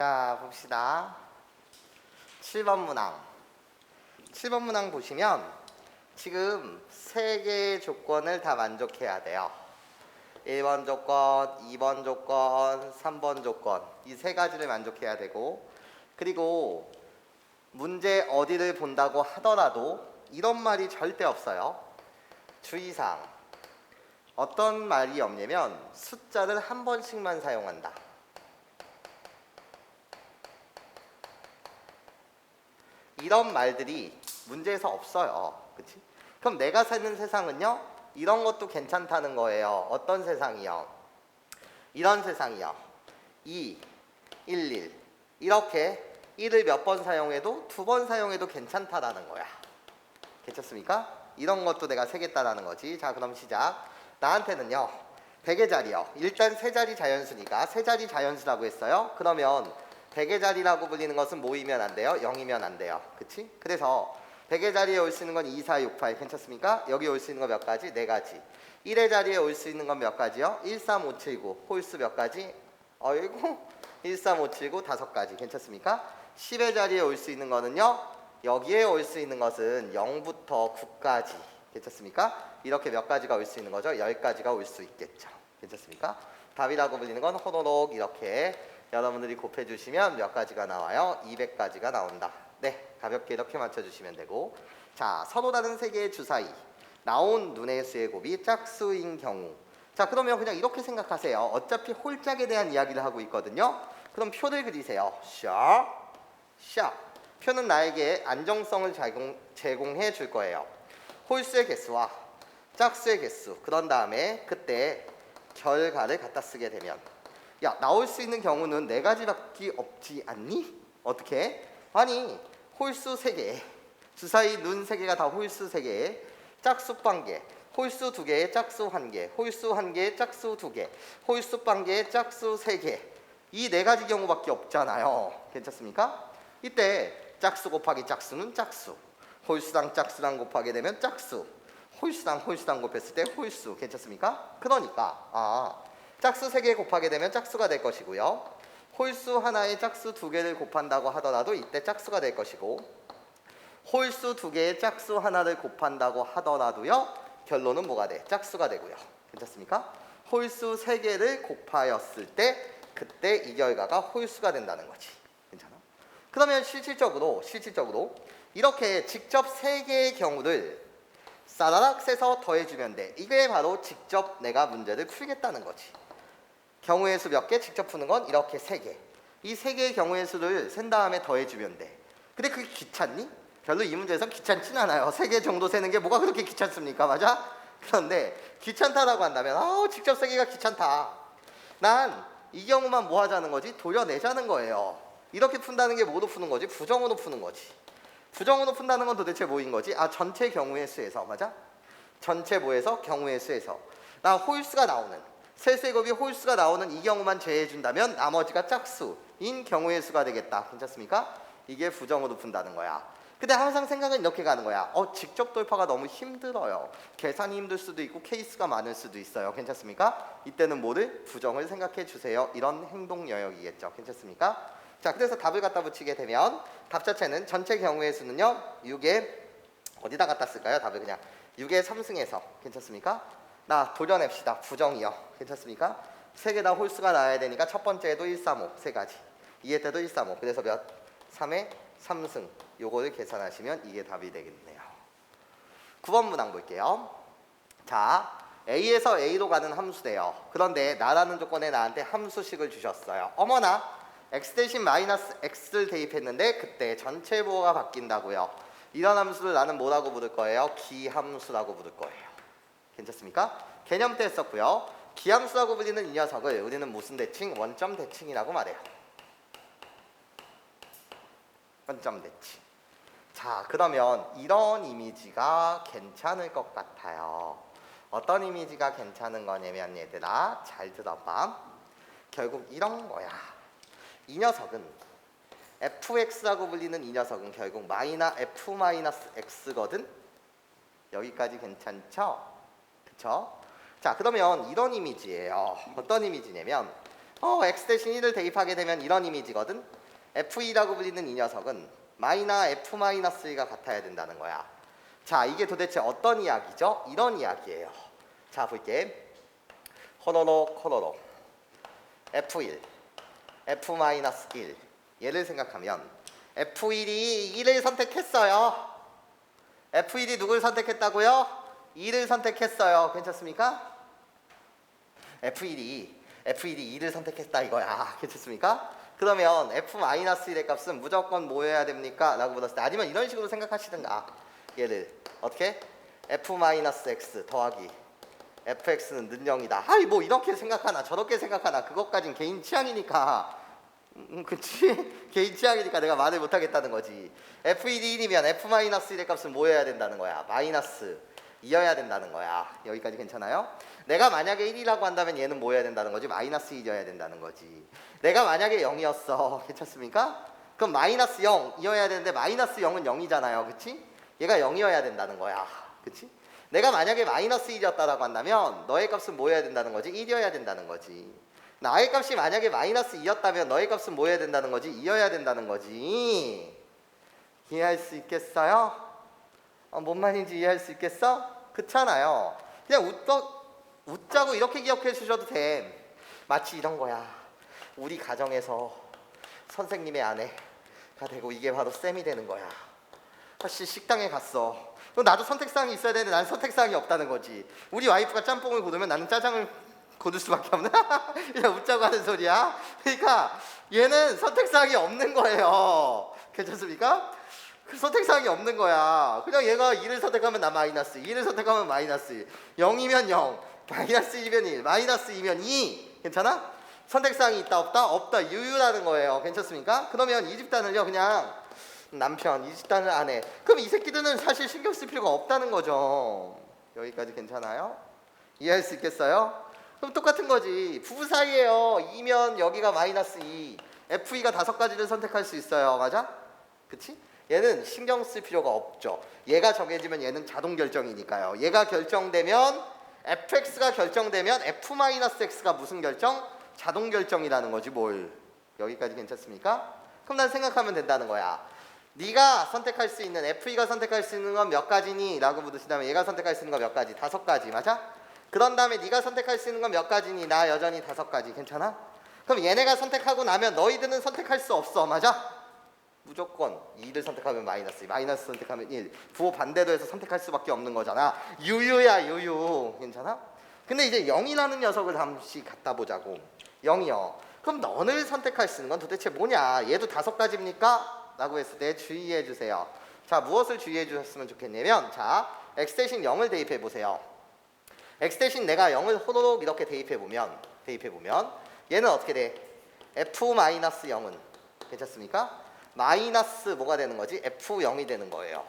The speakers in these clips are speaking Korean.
자, 봅시다. 7번 문항. 7번 문항 보시면 지금 세 개의 조건을 다 만족해야 돼요. 1번 조건, 2번 조건, 3번 조건. 이 세 가지를 만족해야 되고, 그리고 문제 어디를 본다고 하더라도 이런 말이 절대 없어요. 주의사항. 어떤 말이 없냐면 숫자를 한 번씩만 사용한다. 이런 말들이 문제에서 없어요. 그치? 그럼 내가 사는 세상은요, 이런 것도 괜찮다는 거예요. 어떤 세상이요? 이런 세상이요. 2, 1, 1. 이렇게 1을 몇 번 사용해도 두 번 사용해도 괜찮다라는 거야. 괜찮습니까? 이런 것도 내가 세겠다라는 거지. 자, 그럼 시작. 나한테는요, 100의 자리요. 일단 세 자리 자연수니까 세 자리 자연수라고 했어요. 그러면 100의 자리라고 불리는 것은 뭐이면 안 돼요? 0이면 안 돼요. 그치? 그래서 100의 자리에 올 수 있는 건 2, 4, 6, 8 괜찮습니까? 여기 올 수 있는 거 몇 가지? 4가지. 1의 자리에 올 수 있는 건 몇 가지요? 1, 3, 5, 7, 9 홀수 몇 가지? 어이구 1, 3, 5, 7, 9 5가지 괜찮습니까? 10의 자리에 올 수 있는 거는요, 여기에 올 수 있는 것은 0부터 9까지 괜찮습니까? 이렇게 몇 가지가 올 수 있는 거죠? 10가지가 올 수 있겠죠. 괜찮습니까? 답이라고 불리는 건 호로록 이렇게 여러분들이 곱해주시면 몇 가지가 나와요? 200가지가 나온다. 네, 가볍게 이렇게 맞춰주시면 되고, 자, 서로 다른 세 개의 주 사이 나온 눈의 수의 곱이 짝수인 경우. 자, 그러면 그냥 이렇게 생각하세요. 어차피 홀짝에 대한 이야기를 하고 있거든요. 그럼 표를 그리세요. 샤, 샤. 표는 나에게 안정성을 제공해 줄 거예요. 홀수의 개수와 짝수의 개수. 그런 다음에 그때 결과를 갖다 쓰게 되면, 야, 나올 수 있는 경우는 4가지밖에 없지 않니? 어떻게? 아니, 홀수 3개, 주사위 눈 3개가 다 홀수 3개, 짝수 1개, 홀수 2개, 짝수 1개, 홀수 1개, 짝수 2개, 홀수 1개, 짝수 3개. 이 4가지 경우밖에 없잖아요. 괜찮습니까? 이때 짝수 곱하기 짝수는 짝수, 홀수랑 짝수랑 곱하게 되면 짝수, 홀수랑 곱했을 때 홀수. 괜찮습니까? 그러니까 짝수 3개 곱하게 되면 짝수가 될 것이고요. 홀수 하나에 짝수 2개를 곱한다고 하더라도 이때 짝수가 될 것이고, 홀수 2개에 짝수 하나를 곱한다고 하더라도요, 결론은 뭐가 돼? 짝수가 되고요. 괜찮습니까? 홀수 3개를 곱하였을 때 그때 이 결과가 홀수가 된다는 거지. 괜찮아? 그러면 실질적으로 이렇게 직접 3개의 경우를 싸라락 세서 더해주면 돼. 이게 바로 직접 내가 문제를 풀겠다는 거지. 경우의 수 몇 개? 직접 푸는 건 이렇게 3개. 이 3개의 경우의 수를 센 다음에 더해주면 돼. 근데 그게 귀찮니? 별로 이 문제에서 귀찮진 않아요. 3개 정도 세는 게 뭐가 그렇게 귀찮습니까? 맞아? 그런데 귀찮다라고 한다면 직접 3개가 귀찮다. 난 이 경우만 뭐 하자는 거지? 도려내자는 거예요. 이렇게 푼다는 게 뭐로 푸는 거지? 부정으로 푸는 거지. 부정으로 푼다는 건 도대체 뭐인 거지? 전체 경우의 수에서, 맞아? 전체 뭐에서? 경우의 수에서. 나 홀수가 나오는, 세수의 곱이 홀수가 나오는 이 경우만 제외해준다면 나머지가 짝수인 경우의 수가 되겠다. 괜찮습니까? 이게 부정으로 푼다는 거야. 근데 항상 생각은 이렇게 가는 거야. 직접 돌파가 너무 힘들어요. 계산이 힘들 수도 있고 케이스가 많을 수도 있어요. 괜찮습니까? 이때는 뭐를? 부정을 생각해 주세요. 이런 행동 영역이겠죠. 괜찮습니까? 자, 그래서 답을 갖다 붙이게 되면 답 자체는 전체 경우의 수는요, 6에 어디다 갖다 쓸까요? 답을 그냥 6의 3승에서. 괜찮습니까? 나 도려냅시다. 부정이요. 괜찮습니까? 3개 다 홀수가 나와야 되니까 첫 번째에도 1, 3, 5 3가지, 2회 때도 1, 3, 5 그래서 몇? 3의 3승. 요거를 계산하시면 이게 답이 되겠네요. 9번 문항 볼게요. 자, A에서 A로 가는 함수래요. 그런데 나라는 조건에 나한테 함수식을 주셨어요. 어머나, x 대신 마이너스 x를 대입했는데 그때 전체 부호가 바뀐다고요. 이런 함수를 나는 뭐라고 부를 거예요? 기함수라고 부를 거예요. 괜찮습니까? 개념 때 했었고요. 기함수라고 불리는 이 녀석을 우리는 무슨 대칭? 원점 대칭이라고 말해요. 원점 대칭. 자, 그러면 이런 이미지가 괜찮을 것 같아요. 어떤 이미지가 괜찮은 거냐면 얘들아, 잘 들어봐. 결국 이런 거야. 이 녀석은 fx라고 불리는 이 녀석은 결국 f-x거든. 여기까지 괜찮죠? 그쵸? 자, 그러면 이런 이미지예요. 어떤 이미지냐면 x 대신 1을 대입하게 되면 이런 이미지거든. f2라고 불리는 이 녀석은 마이나 f-1가 같아야 된다는 거야. 자, 이게 도대체 어떤 이야기죠? 이런 이야기예요. 자, 볼게. 호로록 f1, f-1 얘를 생각하면 f1이 1을 선택했어요. f1이 누굴 선택했다고요? 2를 선택했어요. 괜찮습니까? f1이 2를 선택했다 이거야. 괜찮습니까? 그러면 f-1의 값은 무조건 뭐여야 됩니까? 라고 물었을 때 아니면 이런 식으로 생각하시든가. 얘를 어떻게? f-x 더하기 fx는 는 0이다. 아이 뭐 이렇게 생각하나 저렇게 생각하나 그것까진 개인 취향이니까. 그치? 개인 취향이니까 내가 말을 못하겠다는 거지. f1이 1이면 f-1의 값은 뭐여야 된다는 거야? 마이너스 2여야 된다는 거야. 여기까지 괜찮아요? 내가 만약에 1이라고 한다면 얘는 뭐여야 된다는 거지? 마이너스 1이어야 된다는 거지. 내가 만약에 0이었어. 괜찮습니까? 그럼 마이너스 0이어야 되는데 마이너스 0은 0이잖아요. 그치? 얘가 0이어야 된다는 거야. 그치? 내가 만약에 마이너스 1이었다라고 한다면 너의 값은 뭐여야 된다는 거지? 1이어야 된다는 거지. 나의 값이 만약에 마이너스 2였다면 너의 값은 뭐여야 된다는 거지? 2여야 된다는 거지. 이해할 수 있겠어요? 뭔 말인지 이해할 수 있겠어? 그렇잖아요. 그냥 웃자고 이렇게 기억해 주셔도 돼. 마치 이런 거야. 우리 가정에서 선생님의 아내가 되고 이게 바로 쌤이 되는 거야. 사실 식당에 갔어. 그럼 나도 선택사항이 있어야 되는데 난 선택사항이 없다는 거지. 우리 와이프가 짬뽕을 고르면 나는 짜장을 고를 수밖에 없나? 그냥 웃자고 하는 소리야. 그러니까 얘는 선택사항이 없는 거예요. 괜찮습니까? 그 선택사항이 없는 거야. 그냥 얘가 2를 선택하면 나 마이너스 2를 선택하면 마이너스 0이면 0 마이너스 1이면 1 마이너스 2면 2 괜찮아? 선택사항이 있다 없다? 없다 유유라는 거예요. 괜찮습니까? 그러면 이 집단을요 그냥 남편, 이 집단을 아내. 그럼 이 새끼들은 사실 신경 쓸 필요가 없다는 거죠. 여기까지 괜찮아요? 이해할 수 있겠어요? 그럼 똑같은 거지. 부부 사이에요. 2면 여기가 마이너스 2. F2가 5가지를 선택할 수 있어요. 맞아? 그치? 얘는 신경 쓸 필요가 없죠. 얘가 정해지면 얘는 자동 결정이니까요. 얘가 결정되면 fx가 결정되면 f-x가 무슨 결정? 자동 결정이라는 거지 뭘. 여기까지 괜찮습니까? 그럼 난 생각하면 된다는 거야. 네가 선택할 수 있는 f2가 선택할 수 있는 건 몇 가지니? 라고 묻으시다면 얘가 선택할 수 있는 건 몇 가지? 5가지 맞아? 그런 다음에 네가 선택할 수 있는 건 몇 가지니? 나 여전히 5가지 괜찮아? 그럼 얘네가 선택하고 나면 너희들은 선택할 수 없어 맞아? 무조건 2를 선택하면 마이너스 2, 마이너스 선택하면 1 부호 반대로 해서 선택할 수밖에 없는 거잖아. 유유야 유유 괜찮아? 근데 이제 0이라는 녀석을 잠시 갖다 보자고. 0이요. 그럼 너를 선택할 수 있는 건 도대체 뭐냐? 얘도 5가지입니까? 라고 했을 때 주의해 주세요. 자, 무엇을 주의해 주셨으면 좋겠냐면 자, x 대신 0을 대입해 보세요. x 대신 내가 0을 호로록 이렇게 대입해 보면 얘는 어떻게 돼? f-0은 괜찮습니까? 마이너스 뭐가 되는 거지? f0이 되는 거예요.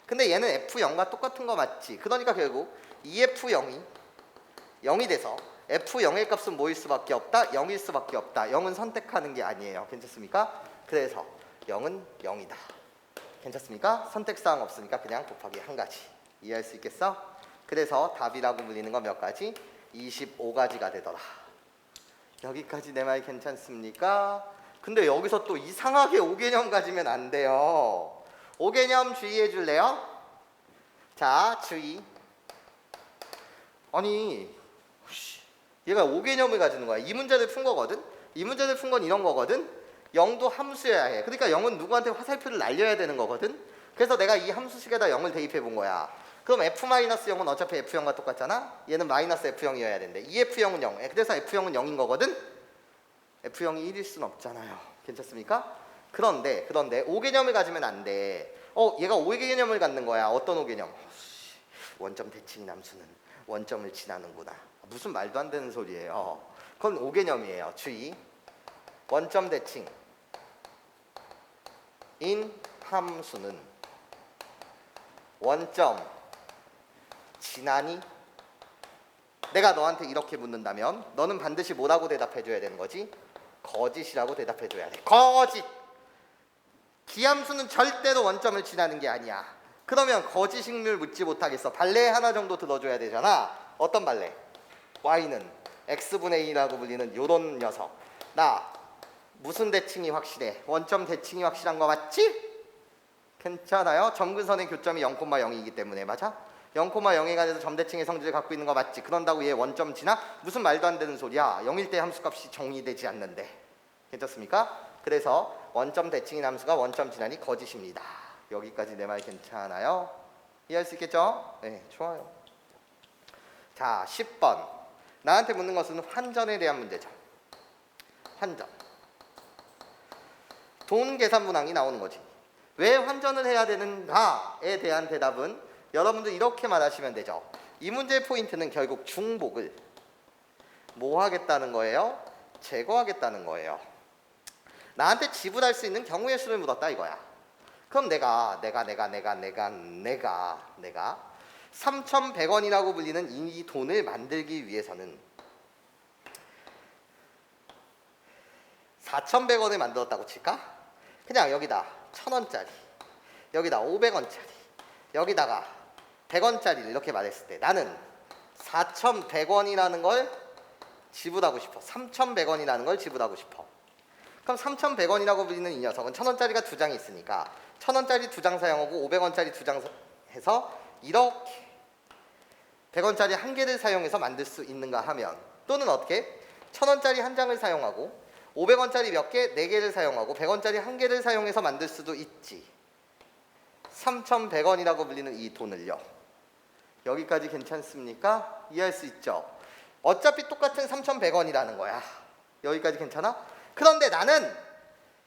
근데 얘는 f0과 똑같은 거 맞지? 그러니까 결국 2f0이 0이 돼서 f0의 값은 뭐일 수밖에 없다? 0일 수밖에 없다. 0은 선택하는 게 아니에요. 괜찮습니까? 그래서 0은 0이다. 괜찮습니까? 선택사항 없으니까 그냥 곱하기 1가지. 이해할 수 있겠어? 그래서 답이라고 불리는 건 몇 가지? 25가지가 되더라. 여기까지 내 말 괜찮습니까? 근데 여기서 또 이상하게 5개념 가지면 안 돼요. 5개념 주의해 줄래요? 자, 주의. 아니 얘가 5개념을 가지는 거야. 이 문제를 푼 거거든. 이 문제를 푼 건 이런 거거든. 0도 함수여야 해. 그러니까 0은 누구한테 화살표를 날려야 되는 거거든. 그래서 내가 이 함수식에다 0을 대입해 본 거야. 그럼 f-0은 어차피 f0과 똑같잖아. 얘는 마이너스 f0이어야 되는데 2f0은 0. 그래서 f0은 0인 거거든. f0이 1일 순 없잖아요. 괜찮습니까? 그런데 5개념을 가지면 안 돼. 얘가 5개념을 갖는 거야. 어떤 5개념? 원점 대칭 함수는 원점을 지나는구나. 무슨 말도 안 되는 소리예요. 그건 5개념이에요. 주의. 원점 대칭 인 함수는 원점 지나니? 내가 너한테 이렇게 묻는다면 너는 반드시 뭐라고 대답해줘야 되는 거지? 거짓이라고 대답해줘야 돼. 거짓! 기함수는 절대로 원점을 지나는 게 아니야. 그러면 거짓익률 묻지 못하겠어. 발레 하나 정도 들어줘야 되잖아. 어떤 발레? y는 x분의 2라고 불리는 요런 녀석. 나 무슨 대칭이 확실해? 원점 대칭이 확실한 거 맞지? 괜찮아요? 점근선의 교점이 0,0이기 때문에 맞아? 0,0에 관해서 점대칭의 성질을 갖고 있는 거 맞지? 그런다고 얘 원점 지나? 무슨 말도 안 되는 소리야. 0일 때 함수값이 정의되지 않는데. 괜찮습니까? 그래서 원점 대칭인 함수가 원점 지나니 거짓입니다. 여기까지 내 말 괜찮아요? 이해할 수 있겠죠? 네, 좋아요. 자, 10번. 나한테 묻는 것은 환전에 대한 문제죠. 환전. 돈 계산 문항이 나오는 거지. 왜 환전을 해야 되는가에 대한 대답은 여러분들 이렇게 말하시면 되죠. 이 문제의 포인트는 결국 중복을 뭐 하겠다는 거예요? 제거하겠다는 거예요. 나한테 지불할 수 있는 경우의 수를 물었다 이거야. 그럼 내가 3,100원이라고 불리는 이 돈을 만들기 위해서는 4,100원을 만들었다고 칠까? 그냥 여기다 1,000원짜리, 여기다 500원짜리, 여기다가 100원짜리를 이렇게 말했을 때 나는 4,100원이라는 걸 지불하고 싶어. 3,100원이라는 걸 지불하고 싶어. 그럼 3,100원이라고 불리는 이 녀석은 1,000원짜리가 2장이 있으니까 1,000원짜리 2장 사용하고 500원짜리 2장 해서 이렇게 100원짜리 1개를 사용해서 만들 수 있는가 하면, 또는 어떻게 1,000원짜리 1장을 사용하고 500원짜리 몇 개? 4개를 사용하고 100원짜리 1개를 사용해서 만들 수도 있지. 3,100원이라고 불리는 이 돈을요. 여기까지 괜찮습니까? 이해할 수 있죠? 어차피 똑같은 3,100원이라는 거야. 여기까지 괜찮아? 그런데 나는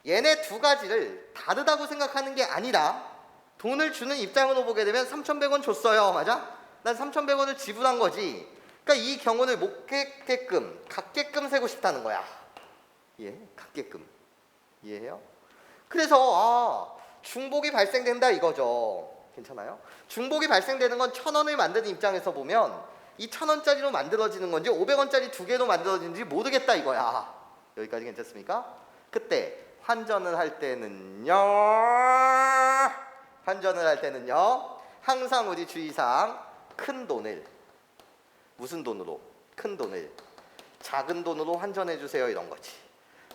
얘네 두 가지를 다르다고 생각하는 게 아니라 돈을 주는 입장으로 보게 되면 3,100원 줬어요. 맞아? 난 3,100원을 지불한 거지. 그러니까 이 경우를 못 깼게끔 같게끔 세고 싶다는 거야. 예, 같게끔. 이해해요? 그래서 중복이 발생된다 이거죠. 괜찮아요? 중복이 발생되는 건 1,000원을 만드는 입장에서 보면 이 1,000원짜리로 만들어지는 건지 500원짜리 2개로 만들어지는지 모르겠다 이거야. 여기까지 괜찮습니까? 그때 환전을 할 때는요, 항상 우리 주의사항 큰 돈을, 무슨 돈으로? 큰 돈을 작은 돈으로 환전해 주세요 이런 거지.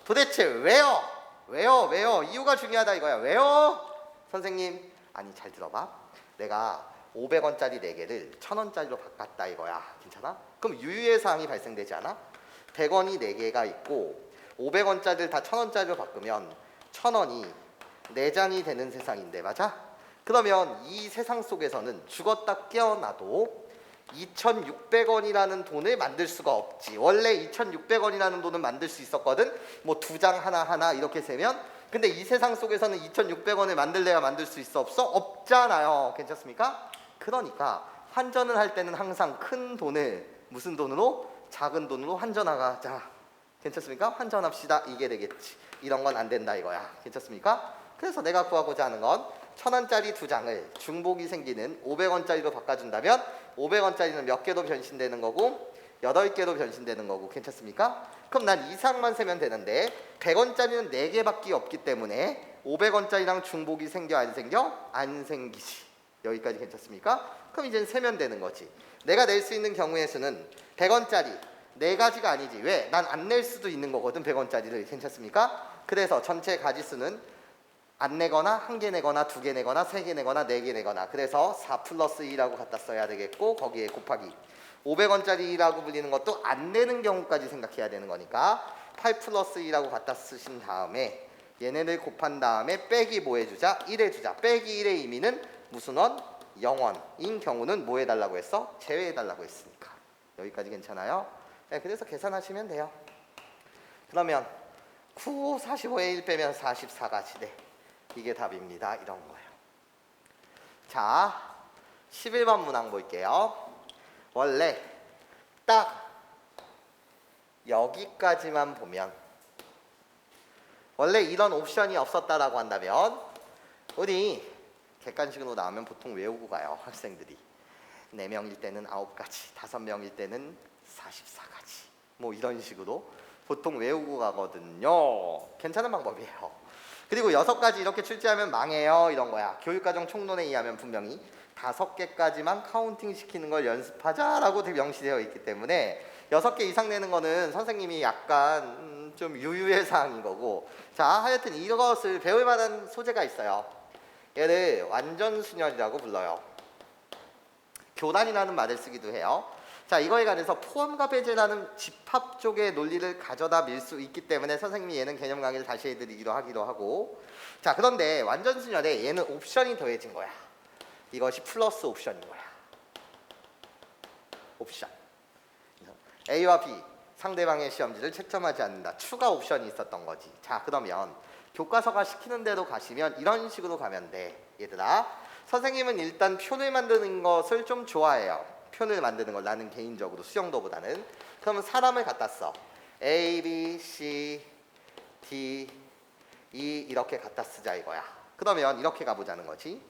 도대체 왜요? 이유가 중요하다 이거야. 왜요? 선생님, 아니 잘 들어봐. 내가 500원짜리 4개를 1,000원짜리로 바꿨다 이거야. 괜찮아? 그럼 유유의 사항이 발생되지 않아? 100원이 4개가 있고 500원짜리를 다 1,000원짜리로 바꾸면 1,000원이 4장이 되는 세상인데 맞아? 그러면 이 세상 속에서는 죽었다 깨어나도 2,600원이라는 돈을 만들 수가 없지. 원래 2,600원이라는 돈을 만들 수 있었거든. 뭐 2장 하나 이렇게 세면. 근데 이 세상 속에서는 2,600원을 만들래야 만들 수 있어 없어? 없잖아요. 괜찮습니까? 그러니까 환전을 할 때는 항상 큰 돈을 무슨 돈으로? 작은 돈으로 환전하자. 괜찮습니까? 환전합시다. 이게 되겠지. 이런 건 안 된다 이거야. 괜찮습니까? 그래서 내가 구하고자 하는 건 1,000원짜리 2장을 중복이 생기는 500원짜리로 바꿔준다면 500원짜리는 몇 개로 변신되는 거고 8개로 변신되는 거고. 괜찮습니까? 그럼 난 이상만 세면 되는데 100원짜리는 4개밖에 없기 때문에 500원짜리랑 중복이 생겨 안 생겨? 안 생기지. 여기까지 괜찮습니까? 그럼 이제 세면 되는 거지. 내가 낼 수 있는 경우의 수는 100원짜리 4가지가 아니지. 왜? 난 안 낼 수도 있는 거거든 100원짜리를. 괜찮습니까? 그래서 전체 가지수는 안 내거나 1개 내거나 2개 내거나 3개 내거나 4개 내거나. 그래서 4 플러스 2라고 갖다 써야 되겠고 거기에 곱하기 500원짜리라고 불리는 것도 안 내는 경우까지 생각해야 되는 거니까 8 플러스 2라고 갖다 쓰신 다음에 얘네를 곱한 다음에 빼기 뭐 해주자? 1 해주자. 빼기 1의 의미는 무슨 원? 0원인 경우는 뭐 해달라고 했어? 제외해달라고 했으니까. 여기까지 괜찮아요? 네, 그래서 계산하시면 돼요. 그러면 9, 45에 1 빼면 44가지. 네, 이게 답입니다. 이런 거예요. 자, 11번 문항 볼게요. 원래 딱 여기까지만 보면 원래 이런 옵션이 없었다라고 한다면 우리 객관식으로 나오면 보통 외우고 가요. 학생들이 4명일 때는 9가지, 5명일 때는 44가지 뭐 이런 식으로 보통 외우고 가거든요. 괜찮은 방법이에요. 그리고 6가지 이렇게 출제하면 망해요 이런 거야. 교육과정 총론에 의하면 분명히 5개까지만 카운팅 시키는 걸 연습하자라고 명시되어 있기 때문에 6개 이상 내는 거는 선생님이 약간 좀 유유의 사항인 거고. 자, 하여튼 이것을 배울 만한 소재가 있어요. 얘를 완전순열이라고 불러요. 교란이라는 말을 쓰기도 해요. 자, 이거에 관해서 포함과 배제라는 집합 쪽의 논리를 가져다 밀 수 있기 때문에 선생님이 얘는 개념 강의를 다시 해드리기도 하기도 하고. 자, 그런데 완전순열에 얘는 옵션이 더해진 거야. 이것이 플러스 옵션인 거야. 옵션. A와 B 상대방의 시험지를 채점하지 않는다. 추가 옵션이 있었던 거지. 자, 그러면 교과서가 시키는 대로 가시면 이런 식으로 가면 돼. 얘들아, 선생님은 일단 표를 만드는 것을 좀 좋아해요. 표를 만드는 걸 나는 개인적으로 수영도보다는. 그러면 사람을 갖다 써. A, B, C, D, E 이렇게 갖다 쓰자 이거야. 그러면 이렇게 가보자는 거지.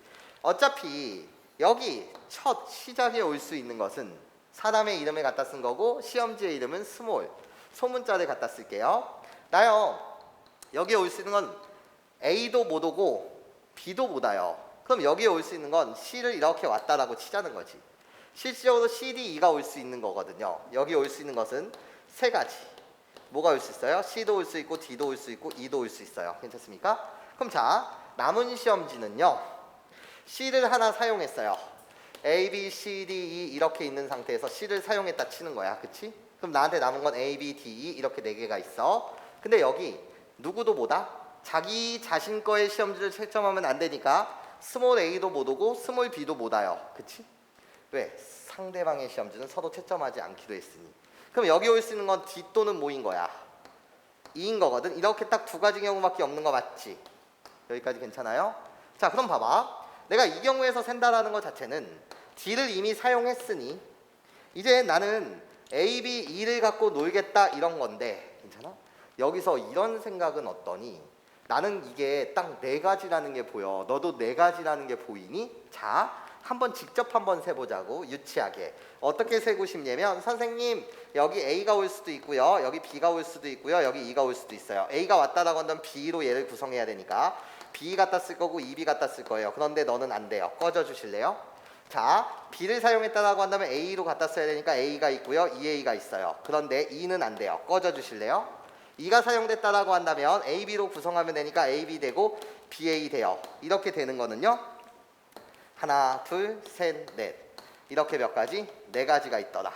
어차피 여기 첫 시작에 올 수 있는 것은 사람의 이름을 갖다 쓴 거고 시험지의 이름은 스몰, 소문자를 갖다 쓸게요. 나요, 여기에 올 수 있는 건 A도 못 오고 B도 못 와요. 그럼 여기에 올 수 있는 건 C를 이렇게 왔다라고 치자는 거지. 실질적으로 C, D, E가 올 수 있는 거거든요. 여기 올 수 있는 것은 세 가지. 뭐가 올 수 있어요? C도 올 수 있고 D도 올 수 있고 E도 올 수 있어요. 괜찮습니까? 그럼 자, 남은 시험지는요, C를 하나 사용했어요. A, B, C, D, E 이렇게 있는 상태에서 C를 사용했다 치는 거야. 그치? 그럼 나한테 남은 건 A, B, D, E 이렇게 네 개가 있어. 근데 여기 누구도 못와? 자기 자신 거의 시험지를 채점하면 안 되니까 스몰 A도 못 오고 스몰 B도 못 와요. 그치? 왜? 상대방의 시험지는 서로 채점하지 않기로 했으니. 그럼 여기 올 수 있는 건 D 또는 뭐인 거야? E인 거거든. 이렇게 딱 두 가지 경우밖에 없는 거 맞지? 여기까지 괜찮아요? 자, 그럼 봐봐. 내가 이 경우에서 센다라는 것 자체는 D를 이미 사용했으니 이제 나는 A, B, E를 갖고 놀겠다 이런 건데, 괜찮아? 여기서 이런 생각은 어떠니? 나는 이게 딱 네 가지라는 게 보여. 너도 네 가지라는 게 보이니? 자, 한번 직접 한번 세보자고. 유치하게. 어떻게 세고 싶냐면, 선생님 여기 A가 올 수도 있고요, 여기 B가 올 수도 있고요, 여기 E가 올 수도 있어요. A가 왔다라고 한다면 B로 얘를 구성해야 되니까 B 갖다 쓸 거고 EB 갖다 쓸 거예요. 그런데 너는 안 돼요. 꺼져 주실래요? 자, B를 사용했다라고 한다면 A로 갖다 써야 되니까 A가 있고요, EA가 있어요. 그런데 E는 안 돼요. 꺼져 주실래요? E가 사용됐다라고 한다면 AB로 구성하면 되니까 AB 되고 BA 돼요. 이렇게 되는 거는요, 하나, 둘, 셋, 넷. 이렇게 몇 가지? 네 가지가 있더라.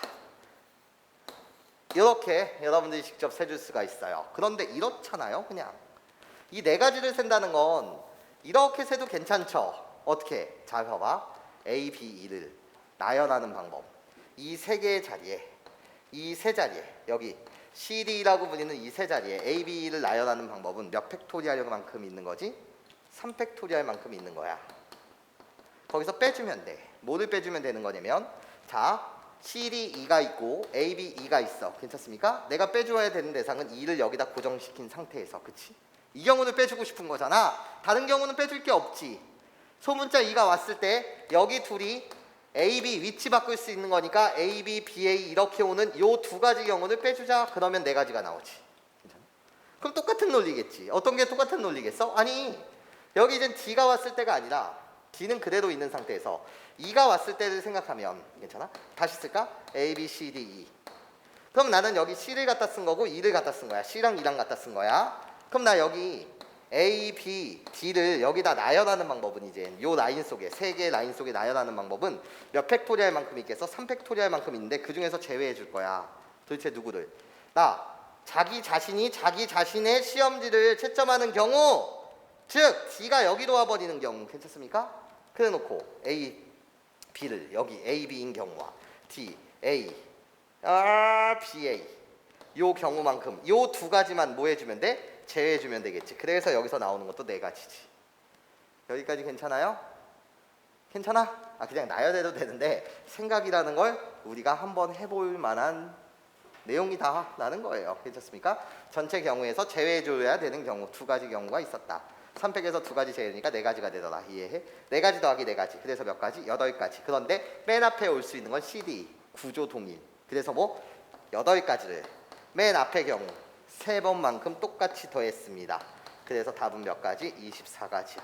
이렇게 여러분들이 직접 세줄 수가 있어요. 그런데 이렇잖아요. 그냥 이 네 가지를 센다는 건 이렇게 세도 괜찮죠. 어떻게? 잘 봐봐. A, B, E를 나열하는 방법. 이 세 개의 자리에, 이 세 자리에, 여기 C, D라고 불리는 이 세 자리에 A, B, E를 나열하는 방법은 몇 팩토리알만큼 있는 거지? 3팩토리알만큼 있는 거야. 거기서 빼주면 돼. 뭐를 빼주면 되는 거냐면, 자, C, D, E가 있고 A, B, E가 있어. 괜찮습니까? 내가 빼줘야 되는 대상은 E를 여기다 고정시킨 상태에서. 그치? 이 경우는 빼주고 싶은 거잖아. 다른 경우는 빼줄 게 없지. 소문자 E가 왔을 때 여기 둘이 A, B 위치 바꿀 수 있는 거니까 A, B, B, A 이렇게 오는 요 두 가지 경우를 빼주자. 그러면 네 가지가 나오지. 괜찮아? 그럼 똑같은 논리겠지. 어떤 게 똑같은 논리겠어? 아니, 여기 이제 D가 왔을 때가 아니라 D는 그대로 있는 상태에서 E가 왔을 때를 생각하면, 괜찮아? 다시 쓸까? A, B, C, D, E. 그럼 나는 여기 C를 갖다 쓴 거고 E를 갖다 쓴 거야. C랑 E랑 갖다 쓴 거야. 그럼 나 여기 A, B, D를 여기다 나열하는 방법은 이제 요 라인 속에, 세 개의 라인 속에 나열하는 방법은 몇 팩토리알만큼 있겠어? 3팩토리알만큼 있는데 그 중에서 제외해 줄 거야. 도대체 누구를? 나 자기 자신이 자기 자신의 시험지를 채점하는 경우, 즉 D가 여기로 와버리는 경우. 괜찮습니까? 그래 놓고 A, B를 여기 A, B인 경우와 D, A, B, A 요 경우만큼 요 두 가지만 뭐 해주면 돼? 제외해주면 되겠지. 그래서 여기서 나오는 것도 네 가지지. 여기까지 괜찮아요? 괜찮아? 그냥 나열해도 되는데 생각이라는 걸 우리가 한번 해볼 만한 내용이다라는 거예요. 괜찮습니까? 전체 경우에서 제외해줘야 되는 경우 두 가지 경우가 있었다. 3팩에서 두 가지 제외니까 네 가지가 되더라. 이해해? 네 가지 더하기 네 가지. 그래서 몇 가지? 8가지. 그런데 맨 앞에 올 수 있는 건 CD. 구조 동일. 그래서 뭐 8가지를 맨 앞의 경우 3번만큼 똑같이 더했습니다. 그래서 답은 몇 가지? 24가지.